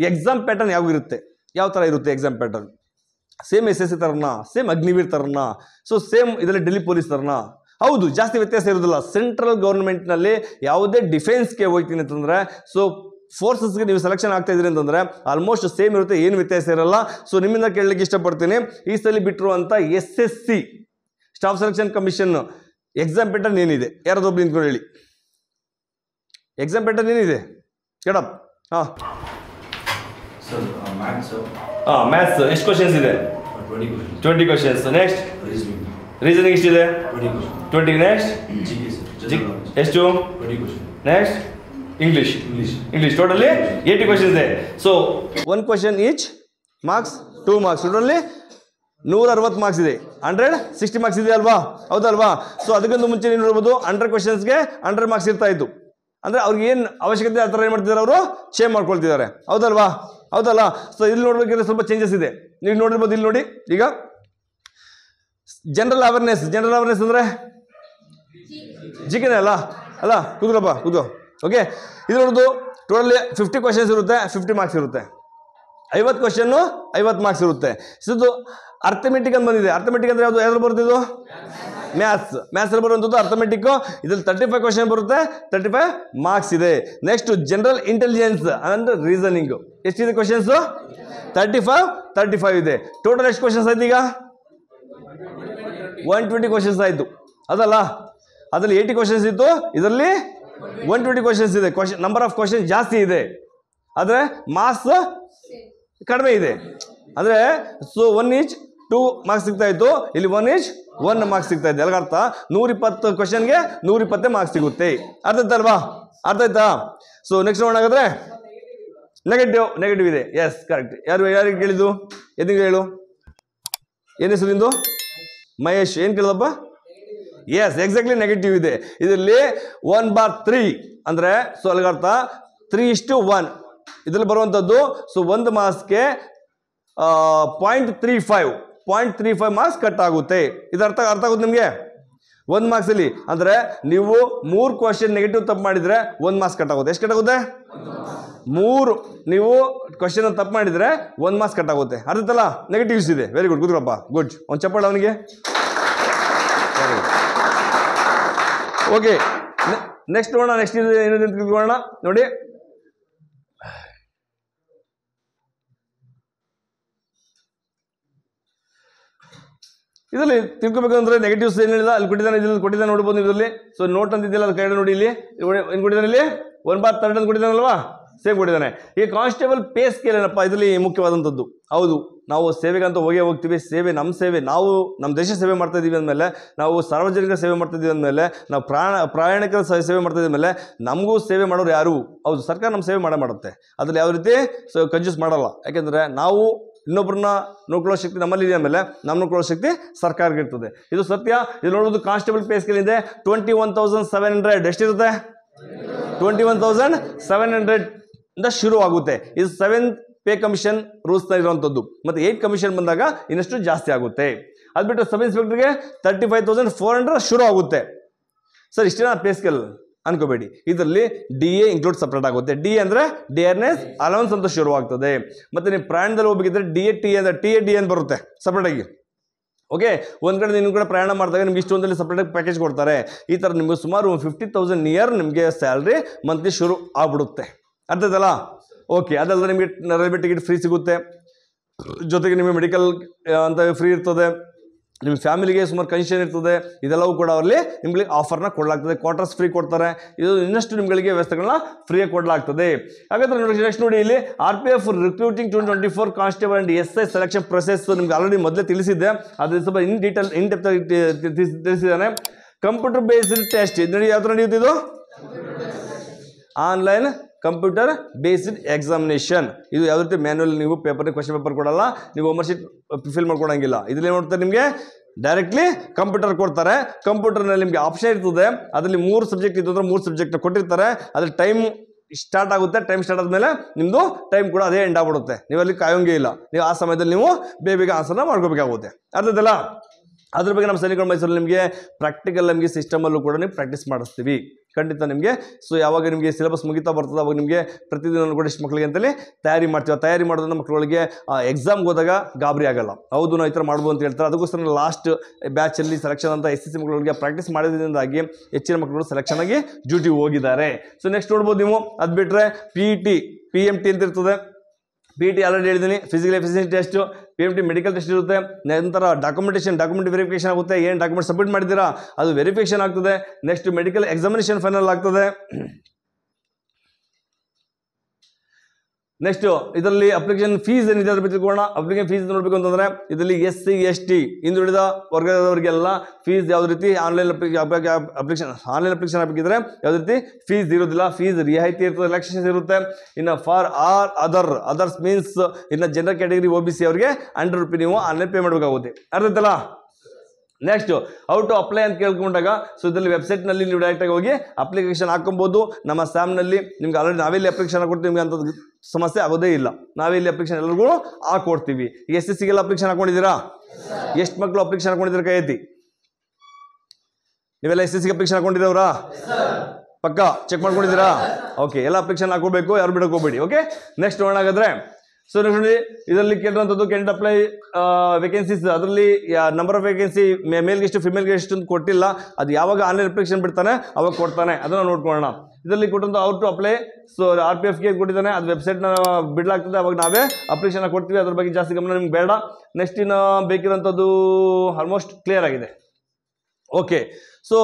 ಎಕ್ಸಾಮ್ ಪ್ಯಾಟರ್ನ್ ಯಾವಾಗಿರುತ್ತೆ, ಯಾವ ಥರ ಇರುತ್ತೆ ಎಕ್ಸಾಮ್ ಪ್ಯಾಟರ್ನ್? ಸೇಮ್ SSC ಥರನಾ, ಸೇಮ್ ಅಗ್ನಿವೀರ್ ಥರನಾ, ಸೊ ಸೇಮ್ ಇದರಲ್ಲಿ ಡೆಲ್ಲಿ ಪೊಲೀಸ್ ಥರನಾ? ಹೌದು, ಜಾಸ್ತಿ ವ್ಯತ್ಯಾಸ ಇರೋದಿಲ್ಲ. ಸೆಂಟ್ರಲ್ ಗೌರ್ಮೆಂಟ್ನಲ್ಲಿ ಯಾವುದೇ ಡಿಫೆನ್ಸ್ಗೆ ಹೋಗ್ತೀನಿ ಅಂತಂದರೆ ಸೊ ಫೋರ್ಸಸ್ಗೆ ನೀವು ಸೆಲೆಕ್ಷನ್ ಆಗ್ತಾ ಇದ್ರಿ ಅಂತಂದರೆ ಆಲ್ಮೋಸ್ಟ್ ಸೇಮ್ ಇರುತ್ತೆ, ಏನು ವ್ಯತ್ಯಾಸ ಇರಲ್ಲ. ಸೊ ನಿಮ್ಮಿಂದ ಕೇಳಲಿಕ್ಕೆ ಇಷ್ಟಪಡ್ತೀನಿ, ಈ ಸಲ ಬಿಟ್ಟಿರುವಂಥ SSC staff selection commission exam pattern ಏನಿದೆ? ಯಾರದೊಬ್ಬರು ನಿಂತ್ಕೊಂಡು ಹೇಳಿ, ಎಕ್ಸಾಮ್ ಪ್ಯಾಟರ್ನ್ ಏನಿದೆ? ಕೇಳಪ್ಪ. ಮ್ಯಾಥ್ಸ್ ಎಷ್ಟು ಕ್ವಶನ್ಸ್ ಇದೆ? 20 ಕ್ವಶನ್ಸ್. ನೆಕ್ಸ್ಟ್ ರೀಸನಿಂಗ್ ಎಷ್ಟಿದೆ? 20. ನೆಕ್ಸ್ಟ್ ಎಷ್ಟು? ನೆಕ್ಸ್ಟ್ ಇಂಗ್ಲಿಷ್ ಟೋಟಲಿ 80 ಕ್ವಶನ್ಸ್ ಇದೆ. So 1 question each marks 2 marks. Totally 160 marks ಇದೆ. 160 ಮಾರ್ಕ್ಸ್ ಇದೆ ಅಲ್ವಾ? ಹೌದಲ್ವಾ? ಸೊ ಅದಕ್ಕಿಂತ ಮುಂಚೆ ನೀವು ನೋಡ್ಬೋದು 100 ಕ್ವಶನ್ಸ್ಗೆ 100 ಮಾರ್ಕ್ಸ್ ಇರ್ತಾ ಇತ್ತು. ಅಂದರೆ ಅವ್ರಿಗೆ ಏನು ಅವಶ್ಯಕತೆ ಆ ಥರ ಏನು ಮಾಡ್ತಿದ್ದಾರೆ, ಅವರು ಚೇಂಜ್ ಮಾಡ್ಕೊಳ್ತಿದ್ದಾರೆ. ಹೌದಲ್ವಾ? ಹೌದಲ್ಲ? ಸೊ ಇಲ್ಲಿ ನೋಡ್ಬೇಕಿದ್ರೆ ಸ್ವಲ್ಪ ಚೇಂಜಸ್ ಇದೆ. ನೀವು ನೋಡಿರ್ಬೋದು. ಇಲ್ಲಿ ನೋಡಿ, ಈಗ ಜನರಲ್ ಅವೇರ್ನೆಸ್ ಅಂದರೆ ಜಿಕೆನೇ ಅಲ್ಲ ಕೂತ್ಕೊಳಪ್ಪ, ಕೂತ್ಕೋ. ಓಕೆ, ಇದು ನೋಡೋದು ಟೋಟಲಿ 50 ಕ್ವಶನ್ಸ್ ಇರುತ್ತೆ, 50 ಮಾರ್ಕ್ಸ್ ಇರುತ್ತೆ. 50 ಕ್ವಶನ್ನು 50 ಮಾರ್ಕ್ಸ್ ಇರುತ್ತೆ. ಇದು ಅರ್ಥಮೆಟಿಕ್ ಅಂತ ಬಂದಿದೆ. ಅರ್ಥಮೆಟಿಕ್ ಅಂದರೆ ಯಾವುದು? ಯಾವ್ದು ಬರ್ತಿದ್ದು? ಮ್ಯಾಥ್ಸ್ ಬರುವಂಥದ್ದು ಅರ್ಥಮೆಟಿಕ್. ಇದ್ರಲ್ಲಿ 35 ಕ್ವಶನ್ ಬರುತ್ತೆ, 35 ಮಾರ್ಕ್ಸ್ ಇದೆ. Next general intelligence and reasoning. ಎಷ್ಟಿದೆ ಕ್ವಶನ್ಸ್? 35 ಇದೆ. ಟೋಟಲ್ ಎಷ್ಟು ಕ್ವಶನ್ಸ್ ಆಯ್ತು ಈಗ? 120 ಕ್ವಶನ್ಸ್ ಆಯಿತು. ಅದಲ್ಲ, ಅದರಲ್ಲಿ 80 ಕ್ವಶನ್ಸ್ ಇತ್ತು, ಇದರಲ್ಲಿ 120 ಕ್ವಶನ್ಸ್ ಇದೆ. ನಂಬರ್ ಆಫ್ ಕ್ವಶನ್ಸ್ ಜಾಸ್ತಿ ಇದೆ, ಆದರೆ ಮಾರ್ಕ್ಸ್ ಕಡಿಮೆ ಇದೆ. ಅಂದರೆ ಸೊ 1 ಈಚ್ 2 ಮಾರ್ಕ್ಸ್ ಸಿಗ್ತಾ ಇತ್ತು, ಇಲ್ಲಿ 1 ಈಚ್ 1 ಮಾರ್ಕ್ಸ್ ಸಿಗ್ತಾ ಇದೆ. ಅರ್ಥ? 120 ಕ್ವಶನ್ಗೆ 120 ಮಾರ್ಕ್ಸ್ ಸಿಗುತ್ತೆ. ಅರ್ಥ ಆಯ್ತಲ್ವಾ? ಅರ್ಥ ಆಯ್ತಾ? ಸೊ ನೆಕ್ಸ್ಟ್ ನೋಡೋಣ. ನೆಗೆಟಿವ್ ಇದೆ. Yes, correct. ಯಾರಿಗೆ ಕೇಳಿದ್ದು? ಎಲ್ಲಿಗೆ ಹೇಳು? ಏನು ಹೆಸರು ನಿಂದು? ಮಹೇಶ್. ಏನು ಕೇಳಿದಪ್ಪ? ಎಸ್, ಎಕ್ಸಾಕ್ಟ್ಲಿ ನೆಗೆಟಿವ್ ಇದೆ. ಇದರಲ್ಲಿ 1/3 ಅಂದರೆ ಸೊ ಅಲ್ಲಿಗರ್ಥ 3:1 ಇದರಲ್ಲಿ ಬರುವಂಥದ್ದು. ಸೊ 1 ಮಾರ್ಕ್ಸ್ಗೆ 0.35 ಮಾರ್ಕ್ಸ್ ಕಟ್ ಆಗುತ್ತೆ. ಇದು ಅರ್ಥ ಆಗುತ್ತೆ ನಿಮಗೆ? 1 ಮಾರ್ಕ್ಸಲ್ಲಿ ಅಂದರೆ ನೀವು 3 ಕ್ವಶನ್ ನೆಗೆಟಿವ್ ತಪ್ಪು ಮಾಡಿದರೆ 1 ಮಾರ್ಕ್ಸ್ ಕಟ್ ಆಗುತ್ತೆ. ಎಷ್ಟು ಕಟ್ ಆಗುತ್ತೆ? 3 ನೀವು ಕ್ವಶನ್ ತಪ್ಪು ಮಾಡಿದರೆ 1 ಮಾರ್ಕ್ಸ್ ಕಟ್ ಆಗುತ್ತೆ. ಅರ್ಥಲ್ಲ? ನೆಗೆಟಿವ್ಸ್ ಇದೆ. ವೆರಿ ಗುಡ್, ಕೂತ್ಕೊಳಪ್ಪ. ಗುಡ್. ಒಂದು ಚಪ್ಪಾಳ ಅವನಿಗೆ. ಓಕೆ, ನೆಕ್ಸ್ಟ್ ನೋಡೋಣ. ನೆಕ್ಸ್ಟ್ ಏನಿದೆ ತಿಳ್ಕೊಳ್ಳೋಣ. ನೋಡಿ, ಇದರಲ್ಲಿ ತಿಳ್ಕೊಬೇಕಂದ್ರೆ ನೆಗೆಟಿವ್ಸ್ ಏನು ಹೇಳಿದ ಅಲ್ಲಿ ಕೊಟ್ಟಿದ್ದಾನೆ, ಇದರಲ್ಲಿ ಕೊಟ್ಟಿದ್ದಾನೆ ನೋಡ್ಬೋದು ಇದರಲ್ಲಿ. ಸೊ ನೋಟ್ ಅಂತ ಇದೆಯಲ್ಲ, ಅದು ಕಡೆ ನೋಡಿ. ಇಲ್ಲಿ ಏನು ಕೊಟ್ಟಿದ್ದಾನೆ? ಇಲ್ಲಿ 1/3 ಅಂತ ಕೊಟ್ಟಿದ್ದಾನಲ್ವಾ? ಸೇಮ್ ಕೊಟ್ಟಿದ್ದಾನೆ. ಈ ಕಾನ್ಸ್ಟೇಬಲ್ ಪೇ ಸ್ಕೇಲ್ ಏನಪ್ಪ? ಇದರಲ್ಲಿ ಮುಖ್ಯವಾದಂಥದ್ದು. ಹೌದು, ನಾವು ಸೇವೆಗಂತ ಹೋಗ್ತೀವಿ. ಸೇವೆ ನಾವು ನಮ್ಮ ದೇಶ ಸೇವೆ ಮಾಡ್ತಾ ಇದೀವಿ ಅಂದಮೇಲೆ, ನಾವು ಸಾರ್ವಜನಿಕರ ಸೇವೆ ಮಾಡ್ತಾ ಇದೀವಿ ಅಂದಮೇಲೆ, ನಾವು ಪ್ರಯಾಣಿಕರ ಸೇವೆ ಮಾಡ್ತಾ ಇದ್ದ ಮೇಲೆ ನಮಗೂ ಸೇವೆ ಮಾಡೋರು ಯಾರು? ಹೌದು, ಸರ್ಕಾರ ನಮ್ಮ ಸೇವೆ ಮಾಡುತ್ತೆ. ಅದ್ರಲ್ಲಿ ಯಾವ ರೀತಿ ಕಂಜೂಸ್ ಮಾಡಲ್ಲ. ಯಾಕೆಂದರೆ ನಾವು ಇನ್ನೊಬ್ಬರನ್ನ ನೋಡ್ಕೊಳ್ಳೋ ಶಕ್ತಿ ನಮ್ಮಲ್ಲಿ ಇದೆ, ಆಮೇಲೆ ನಮ್ಮ ನೋಡ್ಕೊಳ್ಳೋ ಶಕ್ತಿ ಸರ್ಕಾರಕ್ಕೆ ಇರ್ತದೆ. ಇದು ಸತ್ಯ. ಇದು ನೋಡೋದು ಕಾನ್ಸ್ಟೇಬಲ್ ಪೇ ಸ್ಕೇಲ್ ಇದೆ. 21,700 ಎಷ್ಟಿರುತ್ತೆ? 21,700 ಇಂದ ಶುರು ಆಗುತ್ತೆ. ಇದು 7th ಪೇ ಕಮಿಷನ್ ರೂಲ್ಸ್ ಇರುವಂಥದ್ದು. ಮತ್ತು 8th ಕಮಿಷನ್ ಬಂದಾಗ ಇನ್ನಷ್ಟು ಜಾಸ್ತಿ ಆಗುತ್ತೆ. ಅದು ಬಿಟ್ಟು ಸಬ್ ಇನ್ಸ್ಪೆಕ್ಟರ್ಗೆ 35,400 ಶುರು ಆಗುತ್ತೆ. ಸರ್, ಇಷ್ಟೇನಾ ಪೇ ಸ್ಕೇಲ್ ಅನ್ಕೋಬೇಡಿ. ಇದರಲ್ಲಿ DA ಇನ್ಕ್ಲೂಡ್ ಸಪ್ರೇಟ್ ಆಗುತ್ತೆ. DA ಅಂದರೆ ಡಿಯರ್ನೆಸ್ ಅಲೌನ್ಸ್ ಅಂತ ಶುರುವಾಗ್ತದೆ. ಮತ್ತು ನೀವು ಪ್ರಯಾಣದಲ್ಲಿ ಹೋಗ್ಬೇಕಿದ್ರೆ DA ಅಂತ ಬರುತ್ತೆ ಸಪ್ರೇಟಾಗಿ. ಓಕೆ, ಒಂದು ಕಡೆ ಇನ್ನೊಂದು ಕಡೆ ಪ್ರಯಾಣ ಮಾಡಿದಾಗ ನಿಮ್ಗೆ ಇಷ್ಟೊಂದಲ್ಲಿ ಸಪ್ರೇಟಾಗಿ ಪ್ಯಾಕೇಜ್ ಕೊಡ್ತಾರೆ. ಈ ಥರ ನಿಮಗೆ ಸುಮಾರು 50,000 ನಿಯರ್ ನಿಮಗೆ ಸ್ಯಾಲ್ರಿ ಮಂತ್ಲಿ ಶುರು ಆಗ್ಬಿಡುತ್ತೆ. ಅರ್ಥ ಆಯ್ತಲ್ಲ? ಓಕೆ, ಅದಲ್ಲದೆ ನಿಮಗೆ ರೈಲ್ವೆ ಟಿಕೆಟ್ ಫ್ರೀ ಸಿಗುತ್ತೆ. ಜೊತೆಗೆ ನಿಮಗೆ ಮೆಡಿಕಲ್ ಅಂತ ಫ್ರೀ ಇರ್ತದೆ. ನಿಮ್ಮ ಫ್ಯಾಮಿಲಿಗೆ ಸುಮಾರು ಕನ್ಸೆಷನ್ ಇರ್ತದೆ. ಇದೆಲ್ಲವೂ ಕೂಡ ಅವರಲ್ಲಿ ನಿಮಗೆ ಆಫರ್ನ ಕೊಡಲಾಗ್ತದೆ. ಕ್ವಾರ್ಟರ್ಸ್ ಫ್ರೀ ಕೊಡ್ತಾರೆ. ಇದು ಇನ್ನಷ್ಟು ನಿಮಗೆ ವ್ಯವಸ್ಥೆಗಳನ್ನ ಫ್ರೀಯಾಗಿ ಕೊಡಲಾಗ್ತದೆ. ಹಾಗಾದ್ರೆ ನೋಡಿ, ನೆಕ್ಸ್ಟ್ ನೋಡಿ, ಇಲ್ಲಿ RPF recruiting 2024 constable and SI selection process ನಿಮ್ಗೆ ಆಲ್ರೆಡಿ ಮೊದಲೇ ತಿಳಿಸಿದ್ದೆ. ಅದು ಸ್ವಲ್ಪ ಇನ್ ಡೆಪ್ತ್ ತಿಳಿಸಿದ್ದಾನೆ. ಕಂಪ್ಯೂಟರ್ ಬೇಸ್ಡ್ ಟೆಸ್ಟ್ ನೋಡಿ, ಯಾವ ಥರ ನಡೆಯುತ್ತಿದ್ದು? Online computer based examination. ಇದು ಯಾವ ರೀತಿ ಮ್ಯಾನ್ಯಲ್, ನೀವು ಕ್ವಶನ್ ಪೇಪರ್ ಕೊಡಲ್ಲ, ನೀವು ಹೋಮ್ವರ್ಕ್ ಶೀಟ್ ಫಿಲ್ ಮಾಡ್ಕೊಳಂಗಿಲ್ಲ. ಇದರಲ್ಲಿ ಏನು ಮಾಡ್ತಾರೆ, ನಿಮಗೆ ಡೈರೆಕ್ಟ್ಲಿ ಕಂಪ್ಯೂಟರ್ ಕೊಡ್ತಾರೆ. ಕಂಪ್ಯೂಟರ್ನಲ್ಲಿ ನಿಮಗೆ ಆಪ್ಷನ್ ಇರ್ತದೆ. ಅದರಲ್ಲಿ 3 ಸಬ್ಜೆಕ್ಟ್ ಇತ್ತು ಅಂದ್ರೆ 3 ಸಬ್ಜೆಕ್ಟ್ ಕೊಟ್ಟಿರ್ತಾರೆ. ಅದ್ರಲ್ಲಿ ಟೈಮ್ ಸ್ಟಾರ್ಟ್ ಆಗುತ್ತೆ. ಟೈಮ್ ಸ್ಟಾರ್ಟ್ ಆದಮೇಲೆ ನಿಮ್ಮದು ಟೈಮ್ ಕೂಡ ಅದೇ ಎಂಡ್ ಆಗ್ಬಿಡುತ್ತೆ. ನೀವು ಅಲ್ಲಿ ಕಾಯೋಂಗೇ ಇಲ್ಲ. ನೀವು ಆ ಸಮಯದಲ್ಲಿ ನೀವು ಬೇಗ ಆನ್ಸರ್ನ ಮಾಡ್ಕೋಬೇಕಾಗುತ್ತೆ. ಅರ್ಥದಲ್ಲ? ಅದ್ರ ಬಗ್ಗೆ ನಮ್ಮ ಸೈನಿಕರ ಮೈಸೂರಲ್ಲಿ ನಿಮಗೆ ಪ್ರಾಕ್ಟಿಕಲ್ ನಮಗೆ ಸಿಸ್ಟಮಲ್ಲೂ ಕೂಡ ನೀವು ಪ್ರಾಕ್ಟೀಸ್ ಮಾಡಿಸ್ತೀವಿ ಖಂಡಿತ ನಿಮಗೆ. ಸೊ ಯಾವಾಗ ನಿಮಗೆ ಸಿಲೆಬಸ್ ಮುಗಿತಾ ಬರ್ತದೆ ಅವಾಗ ನಿಮಗೆ ಪ್ರತಿದಿನ ಕೂಡ ಇಷ್ಟು ಮಕ್ಕಳಿಗೆ ಅಂತೇಳಿ ತಯಾರಿ ಮಾಡ್ತೀವಿ. ತಯಾರಿ ಮಾಡೋದನ್ನ ಮಕ್ಕಳಿಗೆ ಎಕ್ಸಾಮ್ಗೆ ಹೋದಾಗ ಗಾಬರಿ ಆಗಲ್ಲ. ಹೌದು, ನಾವು ಈ ಥರ ಮಾಡ್ಬೋದು ಅಂತ ಹೇಳ್ತಾರೆ. ಅದಕ್ಕೋಸ್ಕರ ಲಾಸ್ಟ್ ಬ್ಯಾಚಲ್ಲಿ ಸೆಲೆಕ್ಷನ್ ಅಂತ SSC ಮಕ್ಕಳಿಗೆ ಪ್ರಾಕ್ಟೀಸ್ ಮಾಡೋದ್ರಿಂದಾಗಿ ಹೆಚ್ಚಿನ ಮಕ್ಕಳು ಸೆಲೆಕ್ಷನ್ ಆಗಿ ಡ್ಯೂಟಿಗೆ ಹೋಗಿದ್ದಾರೆ. ಸೊ ನೆಕ್ಸ್ಟ್ ನೋಡ್ಬೋದು ನೀವು. ಅದು ಬಿಟ್ಟರೆ PMT ಅಂತ ಇರ್ತದೆ. PET ಆಲ್ರೆಡಿ ಹೇಳಿದ್ದೀನಿ. Physical efficiency test, PMT medical test ಇರುತ್ತೆ. ನಂತರ ಡಾಕ್ಯುಮೆಂಟ್ ವೆರಿಫಿಕೇಶನ್ ಆಗುತ್ತೆ. ಏನು ಡಾಕ್ಯುಮೆಂಟ್ ಸಬ್ಮಿಟ್ ಮಾಡಿದ್ದೀರಾ ಅದು ವೆರಿಫಿಕೇಶನ್ ಆಗ್ತದೆ. ನೆಕ್ಸ್ಟ್ ಮೆಡಿಕಲ್ ಎಕ್ಸಾಮಿನೇಷನ್ ಫೈನಲ್ ಆಗ್ತದೆ. ನೆಕ್ಸ್ಟ್ ಇದರಲ್ಲಿ ಅಪ್ಲಿಕೇಶನ್ ಫೀಸ್ ಏನಿದೆ ಅದ್ರ ಬಗ್ಗೆ ತಿಳ್ಕೊಳ್ಳೋಣ. ಅಪ್ಲಿಕೇಶನ್ ಫೀಸ್ ನೋಡಬೇಕು ಅಂತಂದ್ರೆ ಇದರಲ್ಲಿ SC ST ಹಿಂದುಳಿದ ವರ್ಗದವರಿಗೆಲ್ಲ ಫೀಸ್ ಯಾವುದೇ ರೀತಿ ಆನ್ಲೈನ್ ಅಪ್ಲಿಕೇಶನ್ ಹಾಕಿದ್ರೆ ಯಾವುದೇ ರೀತಿ ಫೀಸ್ ಇರೋದಿಲ್ಲ, ಫೀಸ್ ರಿಯಾಯಿತಿ ಇರ್ತದೆ, ರಿಲ್ಯಾಕ್ಸೇಷನ್ ಇರುತ್ತೆ. ಇನ್ನು ಫಾರ್ ಅದರ್ಸ್ ಮೀನ್ಸ್ ಇನ್ನು ಜನರಲ್ ಕ್ಯಾಟಗರಿ OBC ಅವರಿಗೆ ₹100 ನೀವು ಆನ್ಲೈನ್ ಪೇ ಮಾಡಬೇಕಾಗುತ್ತೆ. ಅರ್ಥ ಆಯ್ತಲ್ಲ. ನೆಕ್ಸ್ಟ್ ಹೌ ಟು ಅಪ್ಲೈ ಅಂತ ಕೇಳ್ಕೊಂಡಾಗ ಸೊ ಇದರಲ್ಲಿ ವೆಬ್ಸೈಟ್ನಲ್ಲಿ ನೀವು ಡೈರೆಕ್ಟಾಗಿ ಹೋಗಿ ಅಪ್ಲಿಕೇಶನ್ ಹಾಕೊಬೋದು. ನಮ್ಮ ಸ್ಯಾಮ್ನಲ್ಲಿ ನಿಮ್ಗೆ ಆಲ್ರೆಡಿ ನಾವೆಲ್ಲಿ ಅಪ್ಲಿಕೇಶನ್ ಹಾಕೊಡ್ತೀವಿ, ನಿಮ್ಗೆ ಅಂಥದ್ದು ಸಮಸ್ಯೆ ಆಗೋದೇ ಇಲ್ಲ. ನಾವೆಲ್ಲಿ ಅಪ್ಲಿಕೇಶನ್ ಎಲ್ಲರಿಗೂ ಹಾಕೊಡ್ತೀವಿ. SSCಗೆಲ್ಲ ಅಪ್ಲಿಕೇಶನ್ ಹಾಕೊಂಡಿದ್ದೀರಾ? ಎಷ್ಟು ಮಕ್ಕಳು ಅಪ್ಲಿಕೇಶನ್ ಹಾಕೊಂಡಿದ್ದೀರಾ? ಕೈ ಎತ್ತಿ. ನೀವೆಲ್ಲ SSCಗೆ ಅಪ್ಲಿಕೇಶನ್ ಹಾಕೊಂಡಿರೋರಾ? ಪಕ್ಕ ಚೆಕ್ ಮಾಡ್ಕೊಂಡಿದ್ದೀರಾ? ಓಕೆ, ಎಲ್ಲ ಅಪ್ಲಿಕೇಶನ್ ಹಾಕೋಬೇಕು, ಯಾರು ಬಿಡೋಕೆ ಹೋಗ್ಬೇಡಿ. ಓಕೆ, ನೆಕ್ಸ್ಟ್ ನೋಡೋಣಾಗಾದ್ರೆ ಸೊ ನೋಡಿ ಇದರಲ್ಲಿ ಕೇಳಿರುವಂಥದ್ದು ಕ್ಯಾಂಡಿಡೇಟ್ ಅಪ್ಲೈ ವೇಕೆನ್ಸೀಸ್, ಅದರಲ್ಲಿ ನಂಬರ್ ಆಫ್ ವೇಕೆನ್ಸಿ ಮೇಲ್ಗೆ ಎಷ್ಟು ಫಿಮೇಲ್ಗೆ ಎಷ್ಟು ಅಂತ ಕೊಟ್ಟಿಲ್ಲ. ಅದು ಯಾವಾಗ ಆನ್ಲೈನ್ ಅಪ್ಲಿಕೇಶನ್ ಬಿಡ್ತಾನೆ ಅವಾಗ ಕೊಡ್ತಾನೆ, ಅದನ್ನು ನೋಡ್ಕೊಳ್ಳೋಣ. ಇದರಲ್ಲಿ ಕೊಟ್ಟಂತ ಹೌ ಟು ಅಪ್ಲೈ ಸೊ RPFಗೆ ಕೊಟ್ಟಿದ್ದಾನೆ, ಅದು ವೆಬ್ಸೈಟ್ನ ಬಿಡ್ಲಾಗ್ತದೆ, ಅವಾಗ ನಾವೇ ಅಪ್ಲಿಕೇಶನ್ ಕೊಡ್ತೀವಿ. ಅದ್ರ ಬಗ್ಗೆ ಜಾಸ್ತಿ ಗಮನ ನಿಮ್ಗೆ ಬೇಡ. ನೆಕ್ಸ್ಟ್ ಇನ್ನು ಬೇಕಿರೋಂಥದ್ದು ಆಲ್ಮೋಸ್ಟ್ ಕ್ಲಿಯರ್ ಆಗಿದೆ. ಓಕೆ, ಸೊ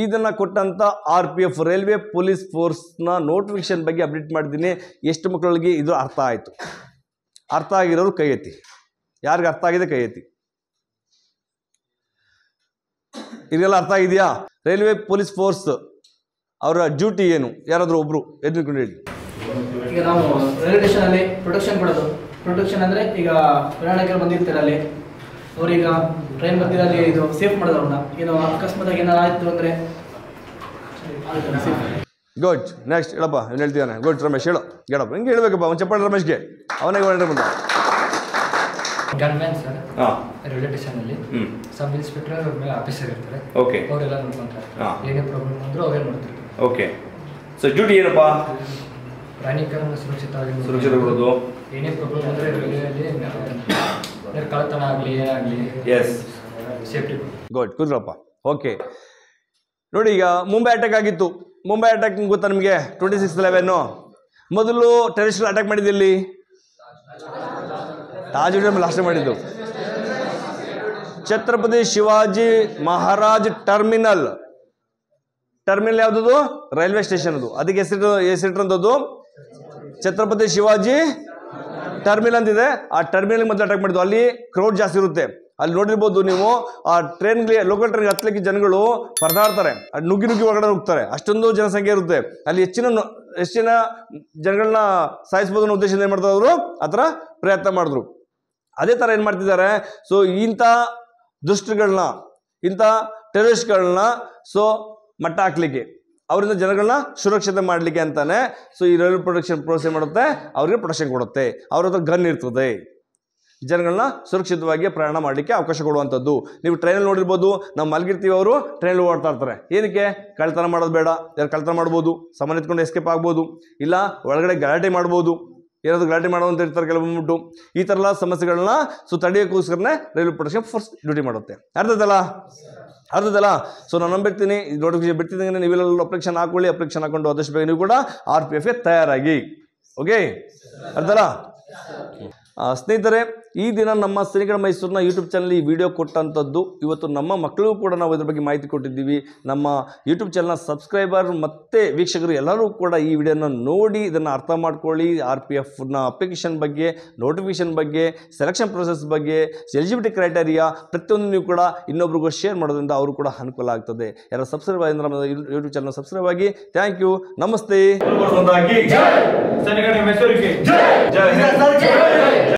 ಇದನ್ನು ಕೊಟ್ಟಂಥ RPF ರೈಲ್ವೆ ಪೊಲೀಸ್ ಫೋರ್ಸ್ನ ನೋಟಿಫಿಕೇಶನ್ ಬಗ್ಗೆ ಅಪ್ಡೇಟ್ ಮಾಡಿದ್ದೀನಿ. ಎಷ್ಟು ಮಕ್ಕಳಿಗೆ ಇದು ಅರ್ಥ ಆಯಿತು? ಅರ್ಥ ಆಗಿರೋರು ಕೈ ಎತ್ತಿ. ಯಾರಿಗೆ ಅರ್ಥ ಆಗಿದೆ ಕೈ ಎತ್ತಿ. ಇದೆಲ್ಲ ಅರ್ಥ ಆಗಿದೆಯಾ? ರೈಲ್ವೆ ಪೊಲೀಸ್ ಫೋರ್ಸ್ ಅವರ ಡ್ಯೂಟಿ ಏನು? ಯಾರಾದರೂ ಒಬ್ರು ಎದ್ಕೊಂಡು ಹೇಳಿ. ಈಗ ನಾವು ರೈಲ್ವೆ ಸ್ಟೇಷನ್ ಅಲ್ಲಿ ಪ್ರೊಟೆಕ್ಷನ್ ಕೊಡೋದು. ಪ್ರೊಟೆಕ್ಷನ್ ಅಂದ್ರೆ ಈಗ ಪ್ರಯಾಣಿಕರು ಬಂದಿರ್ತಾರೆ, ಅಲ್ಲಿ ಅವ್ರೀಗ ಟ್ರೈನ್ ಬರ್ತಿರಲ್ಲಿ ಇದು ಸೇಫ್ ಮಾಡೋದು. ಅವ್ರನ್ನ ಏನೋ ಅಕಸ್ಮಾತ್ ಆಗಿ ಏನಾರು ಆಯ್ತು ಅಂದ್ರೆ ಗುಡ್. ನೆಕ್ಸ್ಟ್ ಹೇಳಪ್ಪ, ಏನು ಹೇಳ್ತೀಯಾನೆ? ಗುಡ್ ರಮೇಶ್, ಹೇಳು. ಹೇಳಪ್ಪ, ಹಿಂಗೆ ಹೇಳ್ಬೇಕಪ್ಪ. ಒಂದು ಚಪ್ಪಾಳೆ ರಮೇಶ್ಗೆ, ಅವನಿಗೆ ಒಳ್ಳೆ ಬಂದ. ಗನ್ಮ್ಯಾನ್ ಸರ್ ರೈಲ್ವೆ ಸ್ಟೇಷನಲ್ಲಿ ಸಬ್ ಇನ್ಸ್ಪೆಕ್ಟರ್ ಮೇಲೆ ಆಫೀಸರ್ ಇರ್ತಾರೆ. ಓಕೆ, ಅವರೆಲ್ಲ ನೋಡ್ಕೊಂತಾರೆ. ಏನೇ ಪ್ರಾಬ್ಲಮ್ ಅಂದರೂ ಅವರೇ ನೋಡ್ತಾರೆ. ಓಕೆ, ಸೊ ಡ್ಯೂಟಿ ಏನಪ್ಪ? ಪ್ರಯಾಣಿಕರನ್ನು ಸುರಕ್ಷಿತಗೊಳ್ಳೋದು. ಏನೇ ಪ್ರಾಬ್ಲಮ್ ಅಂದರೆ ರೈಲ್ವೆಯಲ್ಲಿ ಕಳ್ಳತನ ಆಗಲಿ ಏನಾಗಲಿ ಸೇಫ್ಟಿ. ಗುಡ್, ಕೂದ್ರಪ್ಪ. ಓಕೆ, ನೋಡಿ ಈಗ ಮುಂಬೈ ಅಟ್ಯಾಕ್ ಆಗಿತ್ತು. ಮುಂಬೈ ಅಟ್ಯಾಕ್ ಗೊತ್ತಾ ನಿಮಗೆ? 26/11 ಮೊದಲು ಟೆರರಿಸ್ಟ್ ಅಟ್ಯಾಕ್ ಮಾಡಿದ್ದಲ್ಲಿ ತಾಜ್ ಹೋಟೆಲ್ ಲಾಸ್ಟ್ ಮಾಡಿದ್ದು. ಛತ್ರಪತಿ ಶಿವಾಜಿ ಮಹಾರಾಜ್ ಟರ್ಮಿನಲ್ ಯಾವುದದು? Railway station. ಅದು ಅದಕ್ಕೆ ಹೆಸರಿಟ್ಟಂಥದ್ದು ಛತ್ರಪತಿ ಶಿವಾಜಿ ಟರ್ಮಿನಲ್ ಅಂತಿದೆ. ಆ ಟರ್ಮಿನಲ್ ಮೊದಲು ಅಟ್ಯಾಕ್ ಮಾಡಿದ್ದು. ಅಲ್ಲಿ ಕ್ರೌಡ್ ಜಾಸ್ತಿ ಇರುತ್ತೆ. ಅಲ್ಲಿ ನೋಡಿರ್ಬೋದು ನೀವು, ಆ ಟ್ರೈನ್ಗೆ ಲೋಕಲ್ ಟ್ರೈನ್ಗೆ ಹತ್ತಲಿಕ್ಕೆ ಜನಗಳು ಪರದಾಡ್ತಾರೆ, ನುಗ್ಗಿ ಒಳಗಡೆ ಹೋಗ್ತಾರೆ. ಅಷ್ಟೊಂದು ಜನಸಂಖ್ಯೆ ಇರುತ್ತೆ. ಅಲ್ಲಿ ಹೆಚ್ಚಿನ ಜನಗಳನ್ನ ಸಾಯಿಸ್ಬೋದು ಅನ್ನೋ ಉದ್ದೇಶದಿಂದ ಏನು ಮಾಡ್ತಾರೆ ಅವರು? ಆ ಥರ ಪ್ರಯತ್ನ ಮಾಡಿದ್ರು. ಅದೇ ಥರ ಏನು ಮಾಡ್ತಿದ್ದಾರೆ, ಸೊ ಇಂಥ ದುಷ್ಟಗಳನ್ನ, ಇಂಥ ಟೆರರಿಸ್ಟ್ಗಳನ್ನ ಸೊ ಮಟ್ಟ ಹಾಕ್ಲಿಕ್ಕೆ, ಅವರಿಂದ ಜನಗಳನ್ನ ಸುರಕ್ಷತೆ ಮಾಡಲಿಕ್ಕೆ ಅಂತಾನೆ ಸೊ ಈ ರೈಲ್ವೆ ಪ್ರೊಟೆಕ್ಷನ್ ಪ್ರೋಸೆಸ್ ಮಾಡುತ್ತೆ, ಅವ್ರಿಗೆ ಪ್ರೊಟೆಕ್ಷನ್ ಕೊಡುತ್ತೆ. ಅವ್ರ ಹತ್ರ ಗನ್ ಇರ್ತದೆ, ಜನಗಳನ್ನ ಸುರಕ್ಷಿತವಾಗಿ ಪ್ರಯಾಣ ಮಾಡಲಿಕ್ಕೆ ಅವಕಾಶ ಕೊಡುವಂಥದ್ದು. ನೀವು ಟ್ರೈನಲ್ಲಿ ನೋಡಿರ್ಬೋದು, ನಾವು ಮಲಗಿರ್ತೀವಿ, ಅವರು ಟ್ರೈನಲ್ಲಿ ಓಡ್ತಾ ಇರ್ತಾರೆ. ಏನಕ್ಕೆ? ಕಳ್ತನ ಮಾಡೋದು ಬೇಡ. ಯಾರು ಕಳ್ತನ ಮಾಡ್ಬೋದು, ಸಾಮಾನು ಎತ್ಕೊಂಡು ಎಸ್ಕೇಪ್ ಆಗ್ಬೋದು, ಇಲ್ಲ ಒಳಗಡೆ ಗಲಾಟೆ ಮಾಡ್ಬೋದು, ಏನಾದರೂ ಗಲಾಟೆ ಮಾಡುವಂತ ಇರ್ತಾರೆ ಕೆಲವೊಂದ್ಬಿಟ್ಟು. ಈ ಥರ ಎಲ್ಲ ಸಮಸ್ಯೆಗಳನ್ನ ಸೊ ತಡೆಯೋಕ್ಕೋಸ್ಕರನೇ ರೈಲ್ವೆ ಪ್ರೊಟೆಕ್ಷನ್ ಫೋರ್ಸ್ ಡ್ಯೂಟಿ ಮಾಡುತ್ತೆ. ಅರ್ಥದಲ್ಲ? ಸೊ ನಾನು ನಂಬಿರ್ತೀನಿ, ನೋಟಿಫಿಕೇಶನ್ ಬಿಡ್ತಿದ್ದಂಗೆ ನೀವೆಲ್ಲ ಅಪ್ಲಿಕೇಶನ್ ಹಾಕೊಳ್ಳಿ. ಅಪ್ಲಿಕೇಶನ್ ಹಾಕೊಂಡು ಆದಷ್ಟು ಬೇಗ ನೀವು ಕೂಡ RPFಗೆ ತಯಾರಾಗಿ. ಓಕೆ, ಅರ್ಥಲ್ಲ? ಸ್ನೇಹಿತರೆ, ಈ ದಿನ ನಮ್ಮ ಸಿರಿಗಡ ಮೈಸೂರಿನ ಯೂಟ್ಯೂಬ್ ಚಾನಲ್ ಈ ವಿಡಿಯೋ ಕೊಟ್ಟಂಥದ್ದು. ಇವತ್ತು ನಮ್ಮ ಮಕ್ಕಳಿಗೂ ಕೂಡ ನಾವು ಇದ್ರ ಬಗ್ಗೆ ಮಾಹಿತಿ ಕೊಟ್ಟಿದ್ದೀವಿ. ನಮ್ಮ ಯೂಟ್ಯೂಬ್ ಚಾನಲ್ನ ಸಬ್ಸ್ಕ್ರೈಬರ್ ಮತ್ತು ವೀಕ್ಷಕರು ಎಲ್ಲರೂ ಕೂಡ ಈ ವಿಡಿಯೋನ ನೋಡಿ ಇದನ್ನು ಅರ್ಥ ಮಾಡ್ಕೊಳ್ಳಿ. RPFನ ಅಪ್ಲಿಕೇಶನ್ ಬಗ್ಗೆ, ನೋಟಿಫಿಕೇಶನ್ ಬಗ್ಗೆ, ಸೆಲೆಕ್ಷನ್ ಪ್ರೊಸೆಸ್ ಬಗ್ಗೆ, ಎಲಿಜಿಬಿಲಿಟಿ ಕ್ರೈಟೇರಿಯಾ ಪ್ರತಿಯೊಂದು ನೀವು ಕೂಡ ಇನ್ನೊಬ್ರಿಗೂ ಶೇರ್ ಮಾಡೋದ್ರಿಂದ ಅವರು ಕೂಡ ಅನುಕೂಲ ಆಗ್ತದೆ. ಯಾರು ಸಬ್ಸ್ಕ್ರೈಬ್ ಆಗಿ ನಮ್ಮ ಯೂಟ್ಯೂಬ್ ಚಾನಲ್ ಸಬ್ಸ್ಕ್ರೈಬ್ ಆಗಿ. ಥ್ಯಾಂಕ್ ಯು, ನಮಸ್ತೆ.